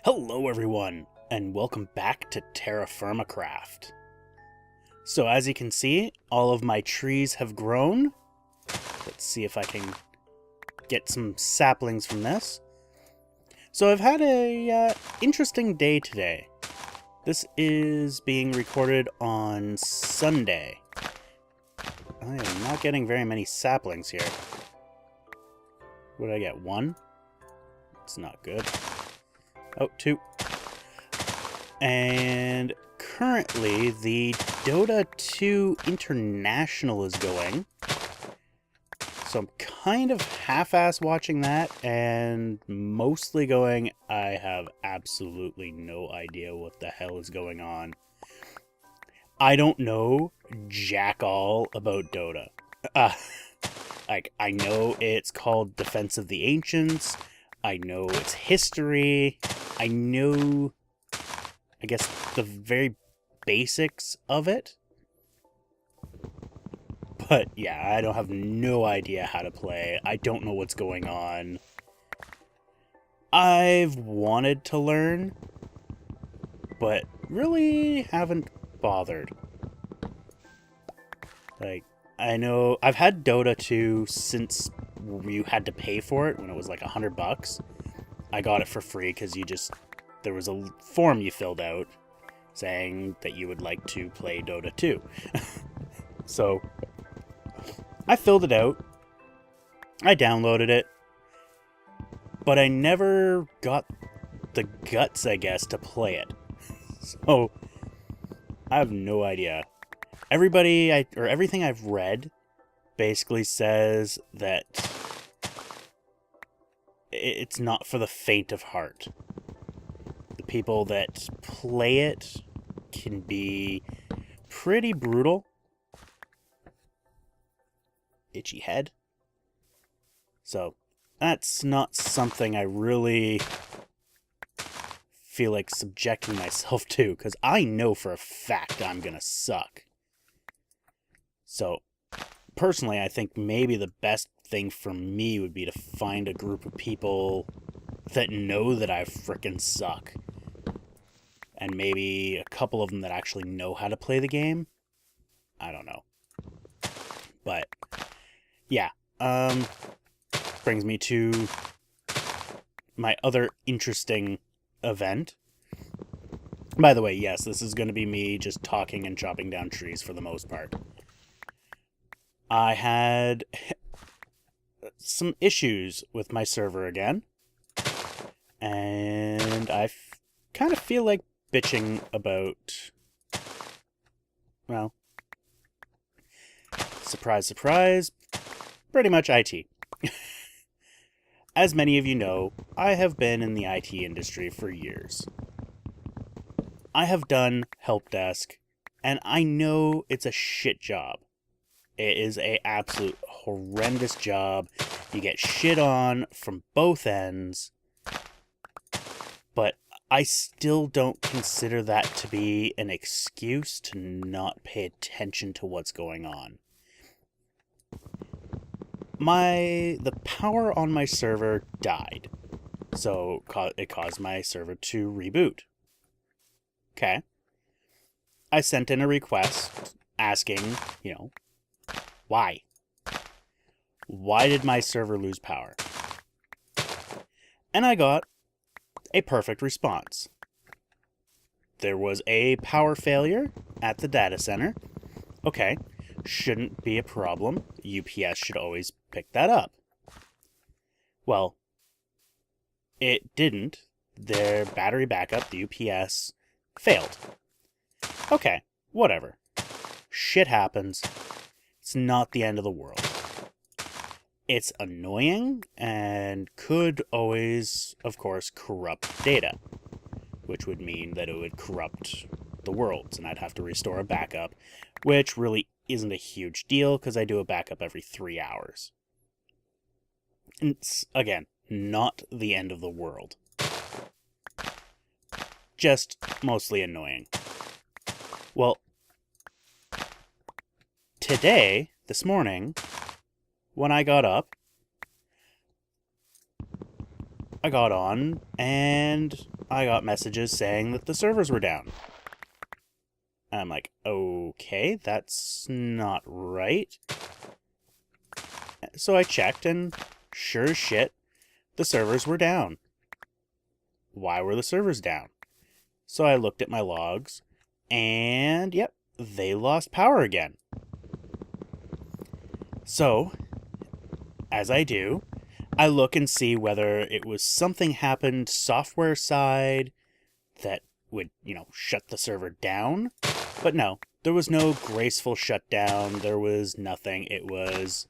Hello everyone, and welcome back to TerraFirmaCraft. So as you can see, all of my trees have grown. Let's see if I can get some saplings from this. So I've had a interesting day today. This is being recorded on Sunday. I am not getting very many saplings here. What did I get? One? It's not good. Oh, two. And currently, the Dota 2 International is going. So I'm kind of half-ass watching that, and mostly going, I have absolutely no idea what the hell is going on. I don't know jack all about Dota. I know it's called Defense of the Ancients. I know its history. I know, I guess, the very basics of it. But yeah, I don't have no idea how to play. I don't know what's going on. I've wanted to learn, but really haven't bothered. Like, I know I've had Dota 2 since you had to pay for it when it was like $100. I got it for free because there was a form you filled out saying that you would like to play Dota 2. So I filled it out. I downloaded it. But I never got the guts, I guess, to play it. So I have no idea. Everything I've read basically says that it's not for the faint of heart. The people that play it can be pretty brutal. Itchy head. So that's not something I really feel like subjecting myself to, because I know for a fact I'm gonna suck. So personally, I think maybe the best thing for me would be to find a group of people that know that I frickin' suck. And maybe a couple of them that actually know how to play the game. I don't know. But, yeah. Brings me to my other interesting event. By the way, yes, this is going to be me just talking and chopping down trees for the most part. I had some issues with my server again, and I kind of feel like bitching about, well, surprise, surprise, pretty much IT. As many of you know, I have been in the IT industry for years. I have done help desk, and I know it's a shit job. It is a absolute horrendous job. You get shit on from both ends. But I still don't consider that to be an excuse to not pay attention to what's going on. The power on my server died. So it caused my server to reboot. Okay. I sent in a request asking, why? Why did my server lose power? And I got a perfect response. There was a power failure at the data center. Okay, shouldn't be a problem. UPS should always pick that up. Well, it didn't. Their battery backup, the UPS, failed. Okay, whatever. Shit happens. It's not the end of the world. It's annoying and could always, of course, corrupt data, which would mean that it would corrupt the worlds, and I'd have to restore a backup, which really isn't a huge deal because I do a backup every 3 hours. It's, again, not the end of the world. Just mostly annoying. Well, today, this morning, when I got up, I got on, and I got messages saying that the servers were down. And I'm like, okay, that's not right. So I checked, and sure as shit, the servers were down. Why were the servers down? So I looked at my logs, and yep, they lost power again. So, as I do, I look and see whether it was something happened software side that would, shut the server down. But no, there was no graceful shutdown. There was nothing. It was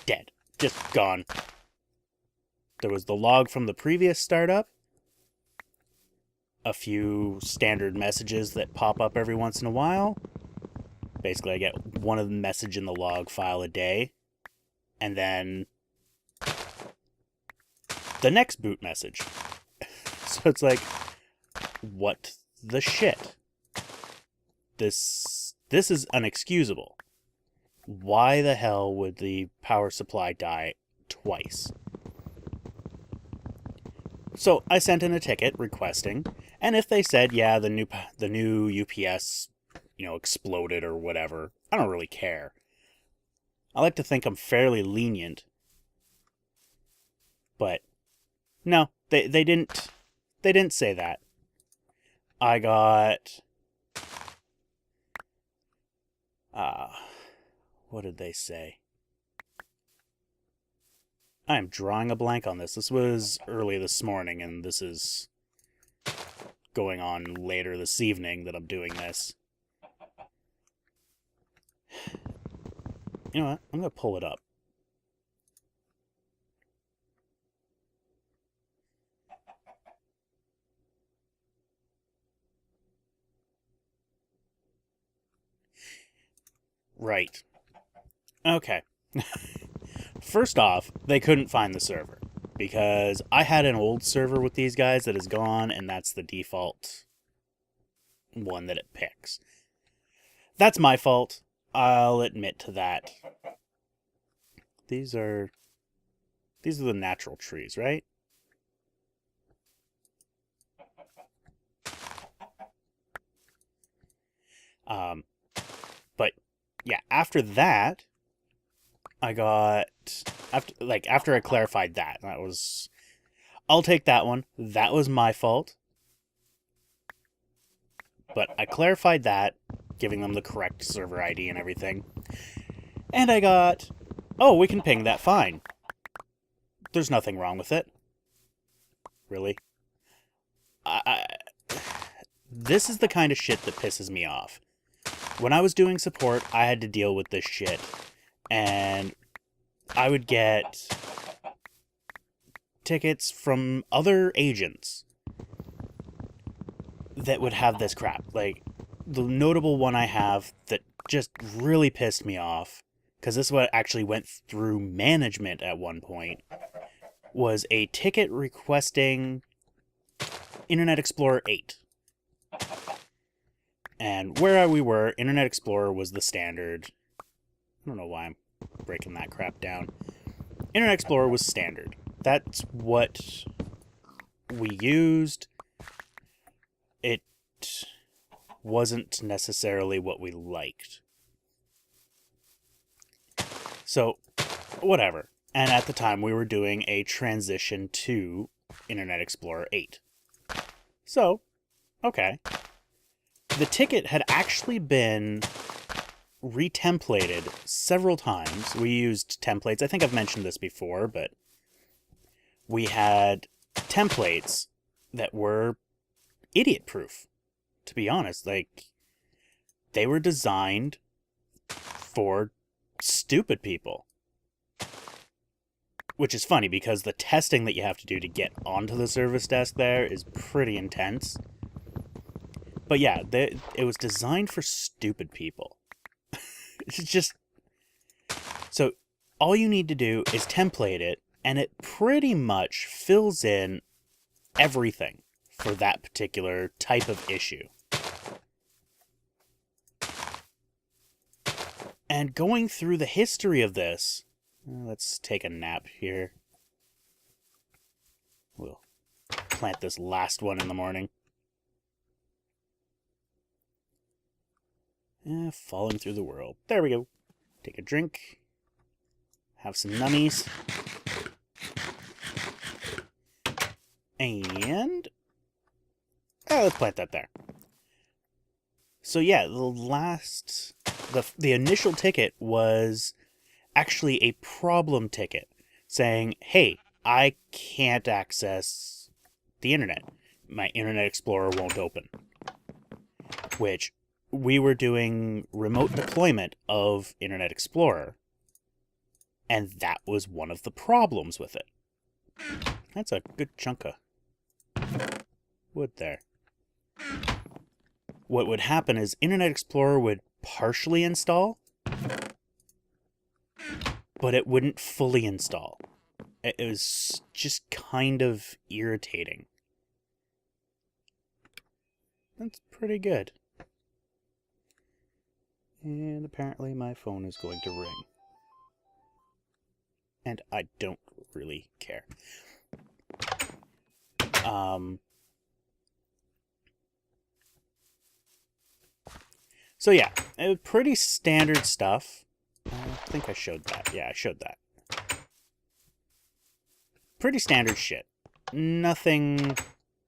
dead. Just gone. There was the log from the previous startup. A few standard messages that pop up every once in a while. Basically, I get one message in the log file a day. And then the next boot message. So it's like, what the shit? This is unexcusable. Why the hell would the power supply die twice? So I sent in a ticket requesting, and if they said, yeah, the new UPS, exploded or whatever, I don't really care. I like to think I'm fairly lenient, but no, they didn't say that. I got what did they say? I'm drawing a blank on this. This was early this morning, and this is going on later this evening that I'm doing this. You know what? I'm going to pull it up. Right. Okay. First off, they couldn't find the server because I had an old server with these guys that is gone, and that's the default one that it picks. That's my fault. I'll admit to that. These are the natural trees, right? But yeah, after that, I got after I clarified that was, I'll take that one. That was my fault. But I clarified that, giving them the correct server ID and everything. And I got, oh, we can ping that fine. There's nothing wrong with it. Really? This is the kind of shit that pisses me off. When I was doing support, I had to deal with this shit. And I would get tickets from other agents that would have this crap. Like, the notable one I have that just really pissed me off, because this is what actually went through management at one point, was a ticket requesting Internet Explorer 8. And where we were, Internet Explorer was the standard. I don't know why I'm breaking that crap down. Internet Explorer was standard. That's what we used. It wasn't necessarily what we liked. So, whatever. And at the time, we were doing a transition to Internet Explorer 8. So, okay. The ticket had actually been retemplated several times. We used templates. I think I've mentioned this before, but we had templates that were idiot-proof, to be honest. Like, they were designed for stupid people. Which is funny, because the testing that you have to do to get onto the service desk there is pretty intense. But yeah, it was designed for stupid people. It's just... So, all you need to do is template it, and it pretty much fills in everything for that particular type of issue. And going through the history of this... Let's take a nap here. plant this last one in the morning. Falling through the world. There we go. Take a drink. Have some nummies. And... let's plant that there. So yeah, the initial ticket was actually a problem ticket saying, hey, I can't access the internet. My Internet Explorer won't open. Which, we were doing remote deployment of Internet Explorer, and that was one of the problems with it. That's a good chunk of wood there. What would happen is Internet Explorer would partially install, but it wouldn't fully install. It was just kind of irritating. That's pretty good. And apparently my phone is going to ring. And I don't really care. So yeah, pretty standard stuff. I think I showed that. Yeah, I showed that. Pretty standard shit. Nothing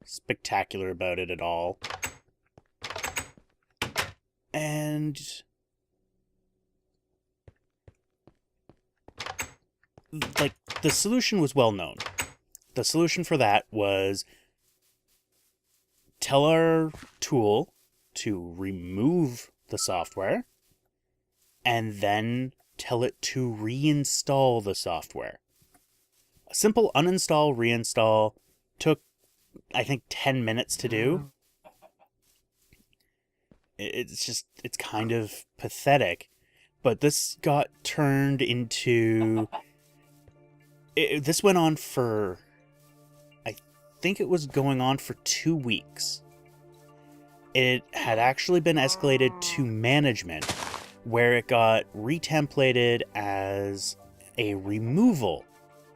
spectacular about it at all. And... like, the solution was well known. The solution for that was tell our tool to remove the software and then tell it to reinstall the software. A simple uninstall, reinstall took, I think, 10 minutes to do. It's kind of pathetic. But this got turned into... this went on for... I think it was going on for 2 weeks. It had actually been escalated to management, where it got retemplated as a removal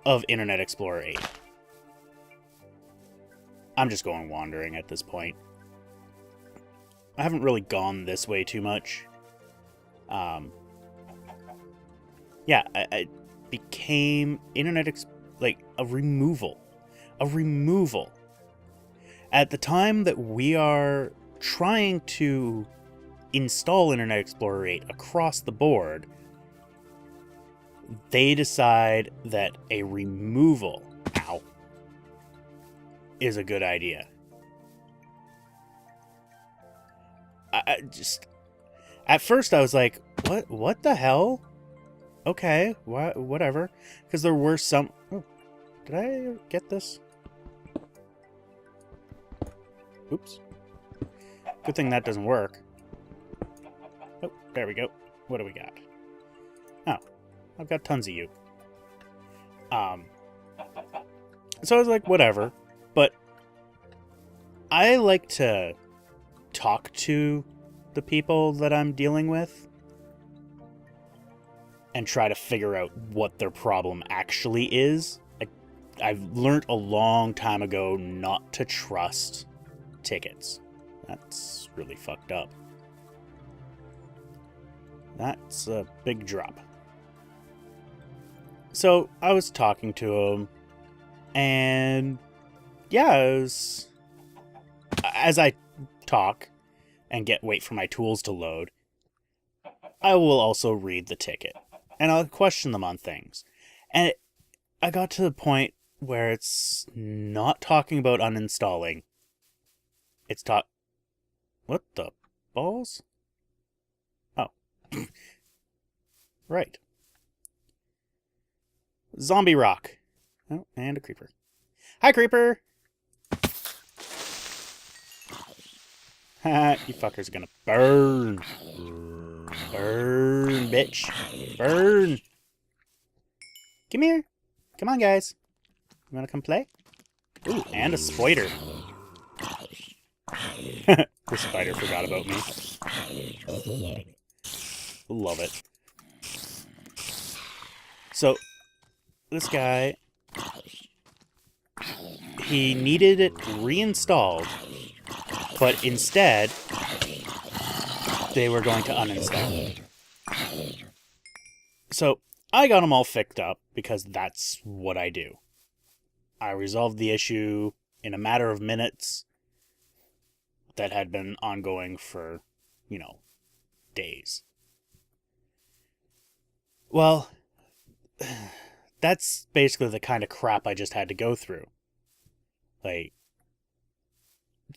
of Internet Explorer 8. I'm just going wandering at this point. I haven't really gone this way too much. Yeah, I became like a removal. A removal. At the time that we are trying to install Internet Explorer 8 across the board, they decide that a removal, is a good idea. I just... At first I was like, what the hell? Okay, whatever. Because there were some... Oh, did I get this? Oops. Good thing that doesn't work. Oh, there we go. What do we got? Oh, I've got tons of you. So I was like, whatever. But I like to talk to the people that I'm dealing with and try to figure out what their problem actually is. I've learned a long time ago not to trust tickets. That's really fucked up. That's a big drop. So I was talking to him, and yeah, as I talk and wait for my tools to load, I will also read the ticket, and I'll question them on things. And I got to the point where it's not talking about uninstalling. It's what the balls? Oh. Right. Zombie rock. Oh, and a creeper. Hi, creeper! Ha, you fuckers are gonna burn. Burn, bitch. Burn. Come here. Come on, guys. You wanna come play? Ooh, and a spider. The spider forgot about me. Love it. So, this guy, he needed it reinstalled, but instead, they were going to uninstall it. So, I got them all fixed up, because that's what I do. I resolved the issue in a matter of minutes that had been ongoing for, days. Well, that's basically the kind of crap I just had to go through. Like,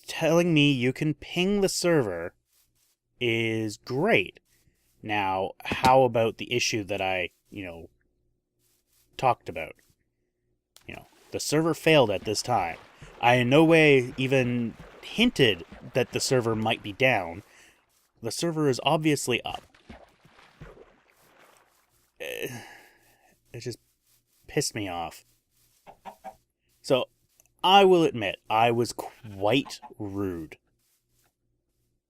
telling me you can ping the server is great. Now, how about the issue that I, talked about? The server failed at this time. I in no way even hinted that the server might be down. The server is obviously up. It just pissed me off. So, I will admit, I was quite rude.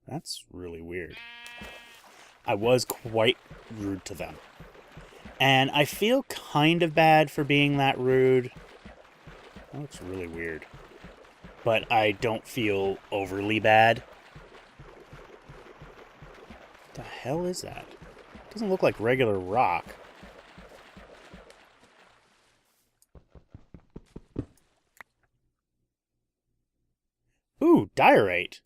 That's really weird. I was quite rude to them. And I feel kind of bad for being that rude. That's really weird. But I don't feel overly bad. What the hell is that? It doesn't look like regular rock. Ooh, diorite.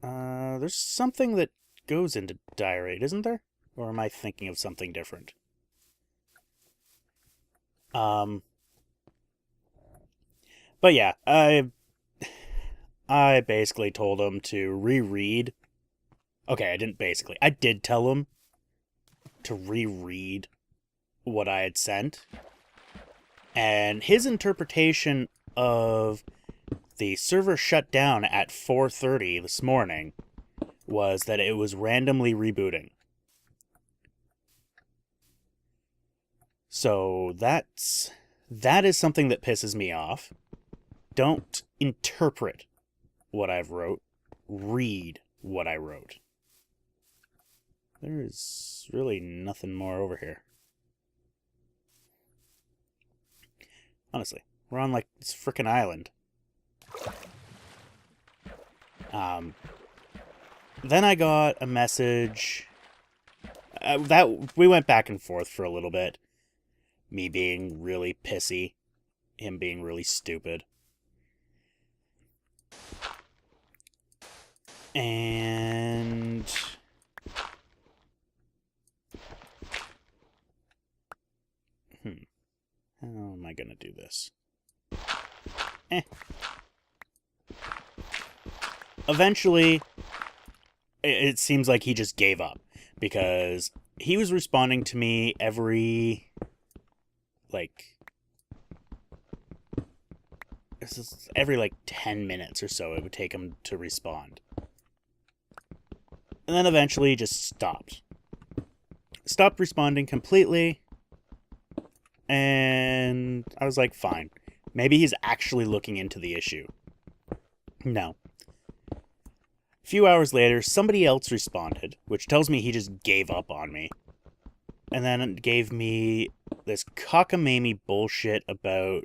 There's something that goes into diorite, isn't there? Or am I thinking of something different? But yeah, I basically told him to reread. Okay, I did tell him to reread what I had sent. And his interpretation of the server shut down at 4:30 this morning was that it was randomly rebooting. So that is something that pisses me off. Don't interpret what I've wrote. Read what I wrote. There's really nothing more over here. Honestly, we're on like this frickin' island. Then I got a message that we went back and forth for a little bit. Me being really pissy, him being really stupid. And how am I gonna do this? Eventually, it seems like he just gave up, because he was responding to me every 10 minutes or so it would take him to respond. And then eventually just stopped. Stopped responding completely. And I was like, fine. Maybe he's actually looking into the issue. No. A few hours later, somebody else responded, which tells me he just gave up on me. And then it gave me this cockamamie bullshit about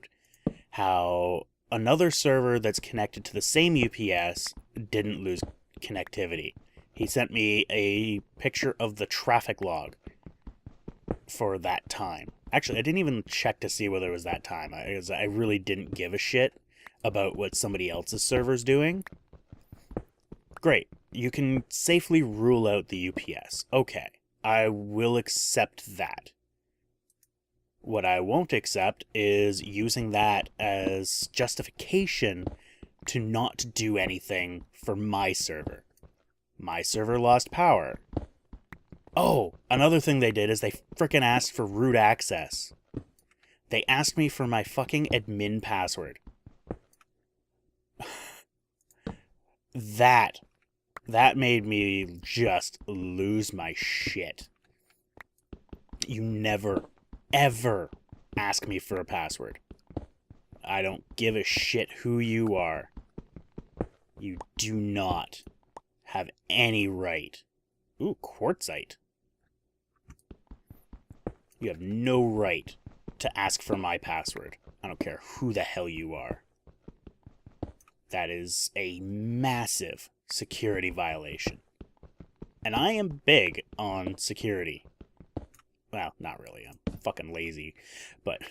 how another server that's connected to the same UPS didn't lose connectivity. He sent me a picture of the traffic log for that time. Actually, I didn't even check to see whether it was that time. I really didn't give a shit about what somebody else's server's doing. Great. You can safely rule out the UPS. Okay. I will accept that. What I won't accept is using that as justification to not do anything for my server. My server lost power. Oh, another thing they did is they frickin' asked for root access. They asked me for my fucking admin password. That made me just lose my shit. You never, ever ask me for a password. I don't give a shit who you are. You do not have any right. Ooh, quartzite. You have no right to ask for my password. I don't care who the hell you are. That is a massive security violation. And I am big on security. Well, not really. I'm fucking lazy. But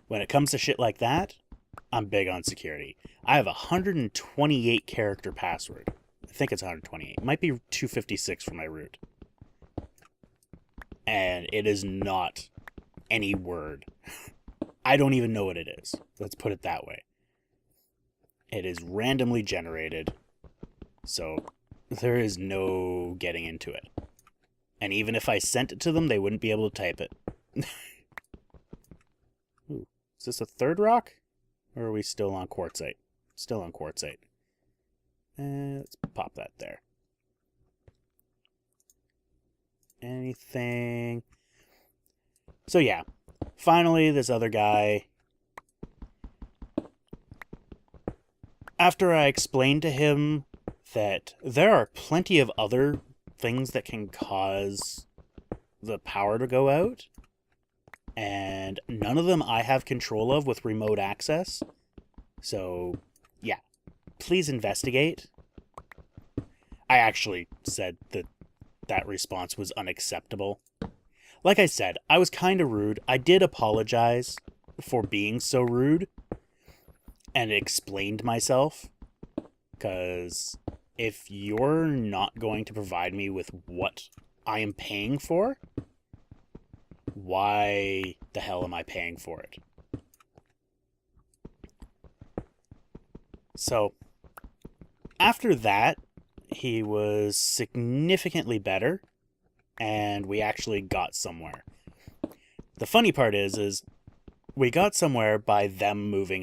when it comes to shit like that, I'm big on security. I have a 128 character password. I think it's 128. It might be 256 for my root. And it is not any word. I don't even know what it is. Let's put it that way. It is randomly generated. So there is no getting into it. And even if I sent it to them, they wouldn't be able to type it. Ooh, is this a third rock? Or are we still on quartzite? Still on quartzite. Let's pop that there. Anything? So yeah, finally this other guy, after I explained to him that there are plenty of other things that can cause the power to go out, and none of them I have control of with remote access. So, yeah, please investigate. I actually said that that response was unacceptable. Like I said, I was kind of rude. I did apologize for being so rude and explained myself. Because if you're not going to provide me with what I am paying for, why the hell am I paying for it? So, after that, he was significantly better, and we actually got somewhere. The funny part is we got somewhere by them moving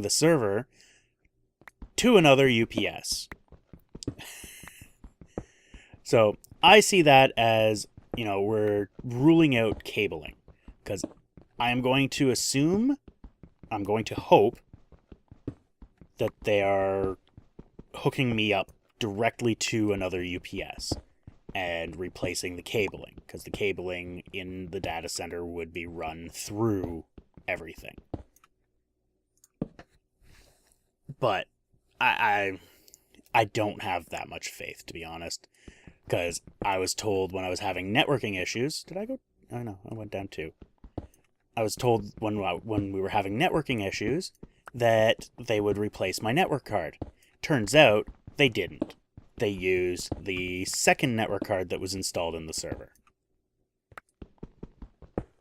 the server to another UPS. So I see that as, we're ruling out cabling, because I'm going to hope that they are hooking me up directly to another UPS and replacing the cabling, because the cabling in the data center would be run through everything. But I don't have that much faith, to be honest, because I was told when I was having networking issues. Did I go? Oh no, I went down 2. I was told when we were having networking issues that they would replace my network card. Turns out they didn't. They used the second network card that was installed in the server.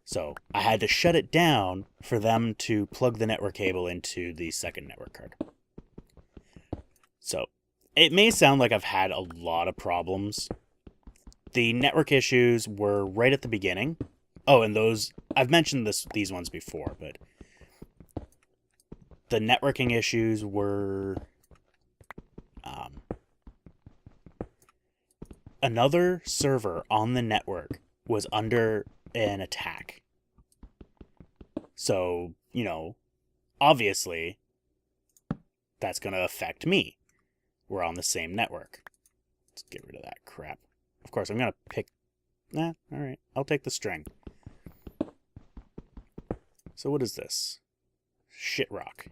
So I had to shut it down for them to plug the network cable into the second network card. So it may sound like I've had a lot of problems. The network issues were right at the beginning. Oh, and I've mentioned these ones before, but the networking issues were another server on the network was under an attack. So, obviously, that's going to affect me. We're on the same network. Let's get rid of that crap. Of course, I'm going to pick... alright. I'll take the string. So what is this? Shit rock.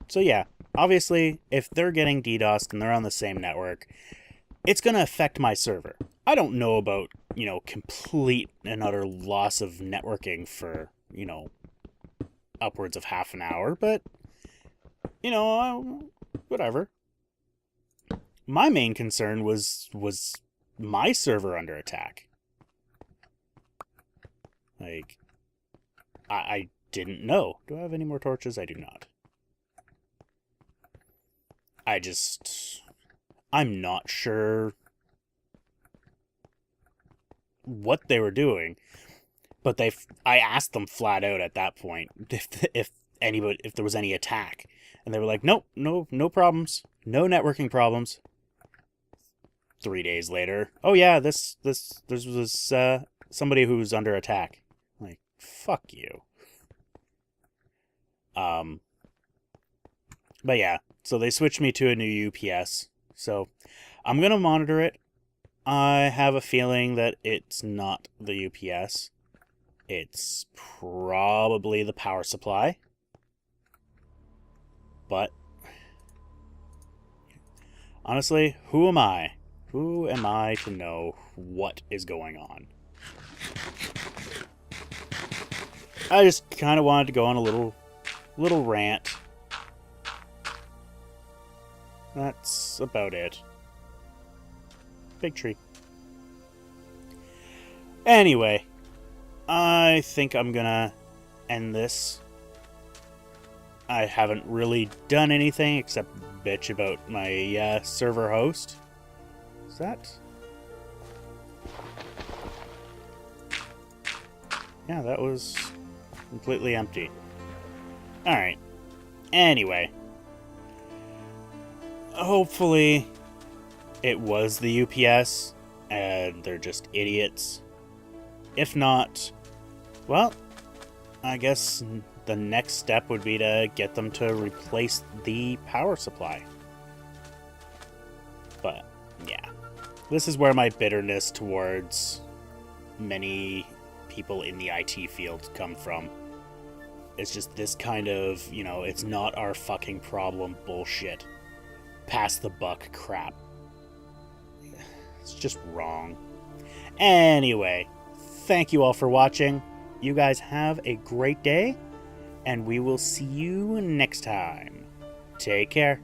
So yeah, obviously, if they're getting DDoSed and they're on the same network, it's going to affect my server. I don't know about, complete and utter loss of networking for, upwards of half an hour, but, whatever. My main concern was my server under attack. Like, I didn't know. Do I have any more torches? I do not. I'm not sure what they were doing, but I asked them flat out at that point if there was any attack, and they were like, nope, no problems, no networking problems. 3 days later, oh yeah, this was somebody who was under attack. Like, fuck you. But yeah, so they switched me to a new UPS. So I'm gonna monitor it. I have a feeling that it's not the UPS. It's probably the power supply. But honestly, who am I? Who am I to know what is going on? I just kind of wanted to go on a little rant. That's about it. Big tree. Anyway, I think I'm gonna end this. I haven't really done anything except bitch about my server host. Is that? Yeah, that was completely empty. Alright. Anyway. Hopefully it was the UPS and they're just idiots. If not, well, I guess the next step would be to get them to replace the power supply. But, yeah. This is where my bitterness towards many people in the IT field come from. It's just this kind of, it's not our fucking problem bullshit. Pass the buck crap. It's just wrong. Anyway, thank you all for watching. You guys have a great day, and we will see you next time. Take care.